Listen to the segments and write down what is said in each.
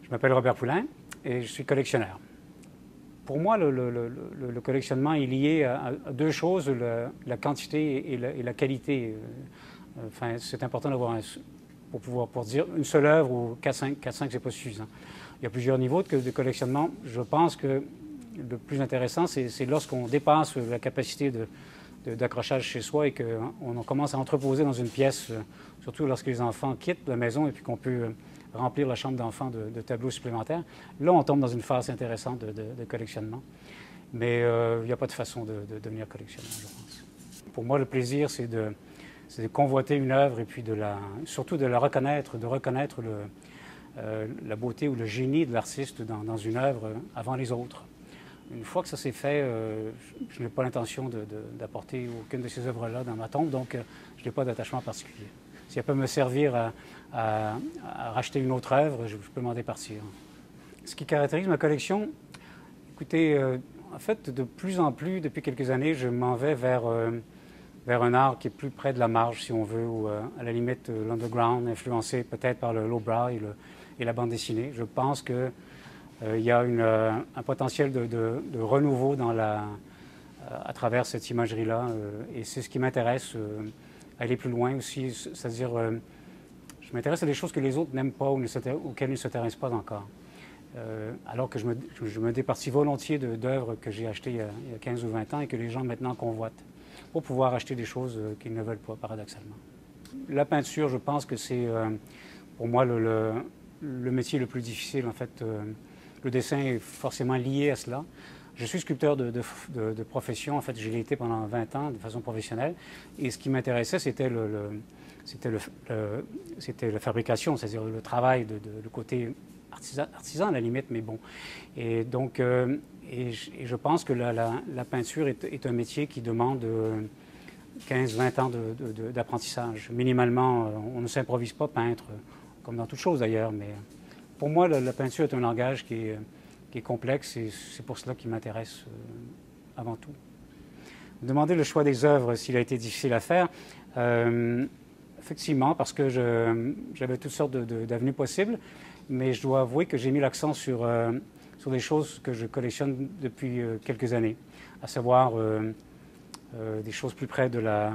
Je m'appelle Robert Poulain et je suis collectionneur. Pour moi, le collectionnement est lié à deux choses, la quantité et la qualité. Enfin, c'est important d'avoir pour dire une seule œuvre ou 4-5, c'est pas suffisant. Il y a plusieurs niveaux de collectionnement. Je pense que le plus intéressant, c'est lorsqu'on dépasse la capacité d'accrochage chez soi et qu'on commence à entreposer dans une pièce, surtout lorsque les enfants quittent la maison et puis qu'on peut remplir la chambre d'enfants de tableaux supplémentaires. Là, on tombe dans une phase intéressante de collectionnement. Mais il n'y a pas de façon de devenir collectionneur, je pense. Pour moi, le plaisir, c'est de convoiter une œuvre et puis surtout de la reconnaître, la beauté ou le génie de l'artiste dans une œuvre avant les autres. Une fois que ça s'est fait, je n'ai pas l'intention d'apporter aucune de ces œuvres-là dans ma tombe, donc je n'ai pas d'attachement particulier. Si elle peut me servir à racheter une autre œuvre, je peux m'en départir. Ce qui caractérise ma collection, écoutez, en fait, de plus en plus, depuis quelques années, je m'en vais vers un art qui est plus près de la marge, si on veut, ou à la limite l'underground, influencé peut-être par le lowbrow et la bande dessinée. Je pense qu'il y a un potentiel de renouveau à travers cette imagerie-là, et c'est ce qui m'intéresse. Aller plus loin aussi, c'est-à-dire, je m'intéresse à des choses que les autres n'aiment pas ou auxquelles ils ne s'intéressent pas encore. Alors que je me départis volontiers d'œuvres que j'ai achetées il y a 15 ou 20 ans et que les gens maintenant convoitent pour pouvoir acheter des choses qu'ils ne veulent pas, paradoxalement. La peinture, je pense que c'est pour moi le métier le plus difficile. En fait, le dessin est forcément lié à cela. Je suis sculpteur de profession. En fait, je l'ai été pendant 20 ans de façon professionnelle. Et ce qui m'intéressait, c'était la fabrication, c'est-à-dire le travail, le côté artisan à la limite, mais bon. Et donc, et je pense que la peinture est un métier qui demande 15-20 ans d'apprentissage. Minimalement, on ne s'improvise pas peintre, comme dans toute chose d'ailleurs, mais pour moi, la peinture est un langage qui est complexe et c'est pour cela qu'il m'intéresse avant tout. Vous demandez le choix des œuvres, s'il a été difficile à faire. Effectivement, parce que j'avais toutes sortes d'avenues possibles, mais je dois avouer que j'ai mis l'accent sur des choses que je collectionne depuis quelques années, à savoir des choses plus près de la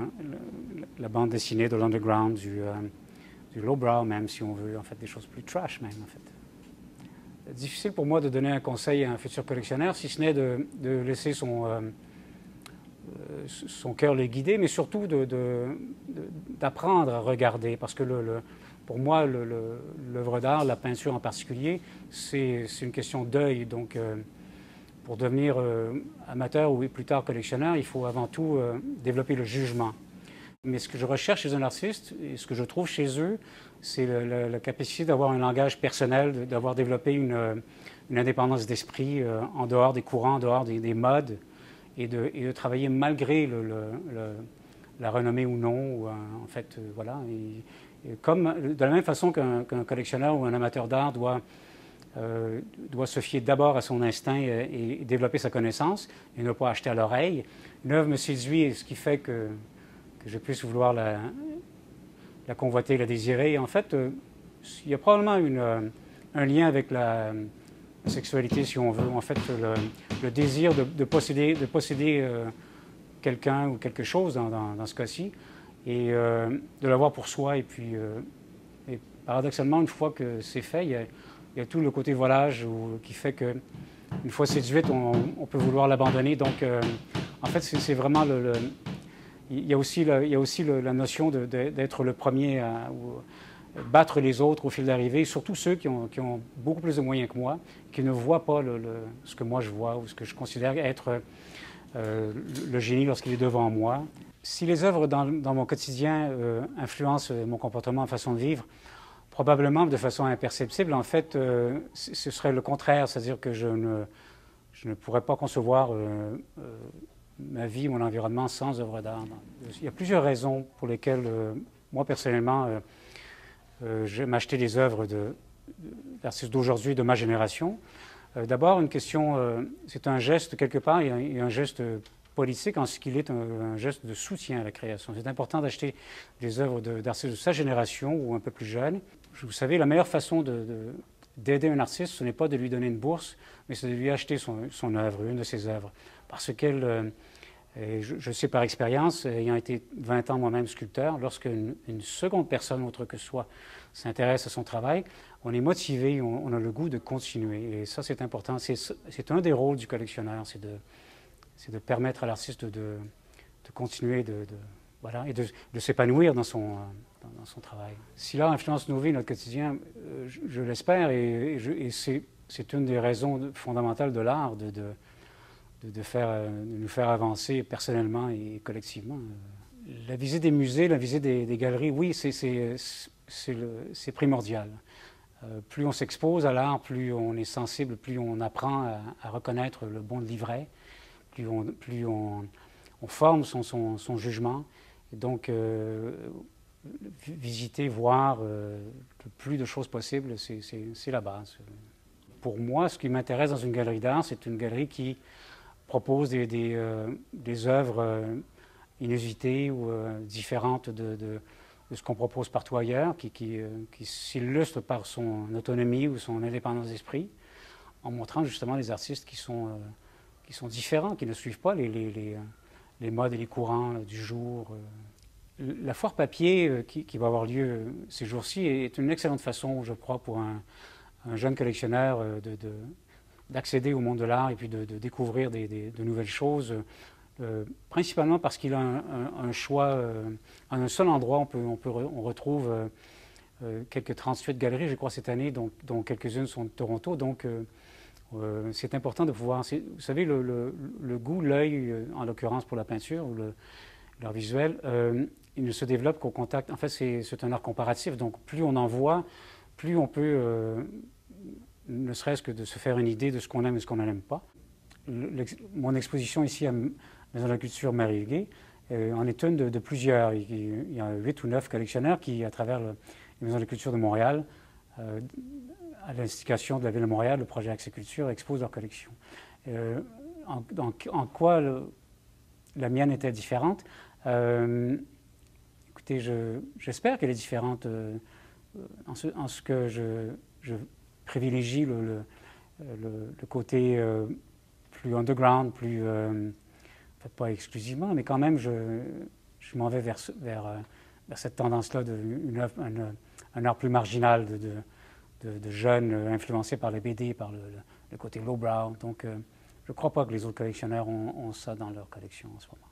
bande dessinée, de l'underground, du lowbrow même, si on veut, en fait, des choses plus trash même, en fait. C'est difficile pour moi de donner un conseil à un futur collectionneur, si ce n'est de laisser son cœur le guider, mais surtout d'apprendre à regarder, parce que pour moi, l'œuvre d'art, la peinture en particulier, c'est une question d'œil. Donc, pour devenir amateur ou plus tard collectionneur, il faut avant tout développer le jugement. Mais ce que je recherche chez un artiste, et ce que je trouve chez eux, c'est la capacité d'avoir un langage personnel, d'avoir développé une indépendance d'esprit en dehors des courants, en dehors des modes, et de travailler malgré la renommée ou non. Ou, en fait, voilà. De la même façon qu'un collectionneur ou un amateur d'art doit se fier d'abord à son instinct et développer sa connaissance et ne pas acheter à l'oreille. Une œuvre me séduit, ce qui fait que je puisse vouloir la convoiter, la désirer. Et en fait, il y a probablement un lien avec la sexualité, si on veut. En fait, le désir de posséder quelqu'un ou quelque chose dans ce cas-ci, et de l'avoir pour soi. Et puis, et paradoxalement, une fois que c'est fait, il y a tout le côté volage qui fait qu'une fois séduite, on peut vouloir l'abandonner. Donc, en fait, c'est vraiment il y a aussi la notion d'être le premier à battre les autres au fil d'arrivée, surtout ceux qui ont beaucoup plus de moyens que moi, qui ne voient pas ce que moi je vois ou ce que je considère être le génie lorsqu'il est devant moi. Si les œuvres dans mon quotidien influencent mon comportement, ma façon de vivre, probablement de façon imperceptible, en fait, ce serait le contraire, c'est-à-dire que je ne pourrais pas concevoir ma vie, mon environnement sans œuvre d'art. Il y a plusieurs raisons pour lesquelles, moi personnellement, j'aime acheter des œuvres d'artistes d'aujourd'hui, de ma génération. D'abord, une question, c'est un geste quelque part, il y a un geste politique en ce qu'il est un geste de soutien à la création. C'est important d'acheter des œuvres d'artistes de sa génération ou un peu plus jeunes. Vous savez, la meilleure façon d'aider un artiste, ce n'est pas de lui donner une bourse, mais c'est de lui acheter son œuvre, une de ses œuvres. Parce qu'elle, je sais par expérience, ayant été 20 ans moi-même sculpteur, lorsqu'une seconde personne autre que soi s'intéresse à son travail, on est motivé, on a le goût de continuer. Et ça, c'est important. C'est un des rôles du collectionneur, c'est de permettre à l'artiste de continuer, voilà, et de s'épanouir dans son travail. Si l'art influence nos vies, notre quotidien, je l'espère, et c'est une des raisons fondamentales de l'art, de nous faire avancer personnellement et collectivement. La visite des musées, la visite des galeries, oui, c'est primordial. Plus on s'expose à l'art, plus on est sensible, plus on apprend à reconnaître le bon livret, plus on forme son jugement. Et donc, visiter, voir le plus de choses possibles, c'est la base. Pour moi, ce qui m'intéresse dans une galerie d'art, c'est une galerie qui propose des œuvres inusitées ou différentes de ce qu'on propose partout ailleurs, qui s'illustre par son autonomie ou son indépendance d'esprit, en montrant justement des artistes qui sont différents, qui ne suivent pas les modes et les courants du jour. La foire papier qui va avoir lieu ces jours-ci est une excellente façon, je crois, pour un jeune collectionneur d'accéder au monde de l'art et puis de découvrir de nouvelles choses. Principalement parce qu'il a un choix, en un seul endroit, on retrouve quelques 38 galeries, je crois, cette année, dont quelques-unes sont de Toronto. Donc, c'est important de pouvoir... Vous savez, le goût, l'œil, en l'occurrence pour la peinture ou l'art visuel, il ne se développe qu'au contact. En fait, c'est un art comparatif. Donc, plus on en voit, plus on peut, ne serait-ce que de se faire une idée de ce qu'on aime et ce qu'on n'aime pas. Mon exposition ici à Maison de la Culture Marie-Huguet en est une de plusieurs. Il y a 8 ou 9 collectionneurs qui, à travers les Maisons de la Culture de Montréal, à l'instigation de la Ville de Montréal, le projet Accès Culture, exposent leur collection. En quoi la mienne était différente? Écoutez, j'espère qu'elle est différente en ce que je privilégie le côté plus underground, plus, peut-être pas exclusivement, mais quand même, je m'en vais vers cette tendance-là, un art plus marginal, de jeunes influencés par le BD, par le côté lowbrow. Donc, je ne crois pas que les autres collectionneurs ont ça dans leur collection en ce moment.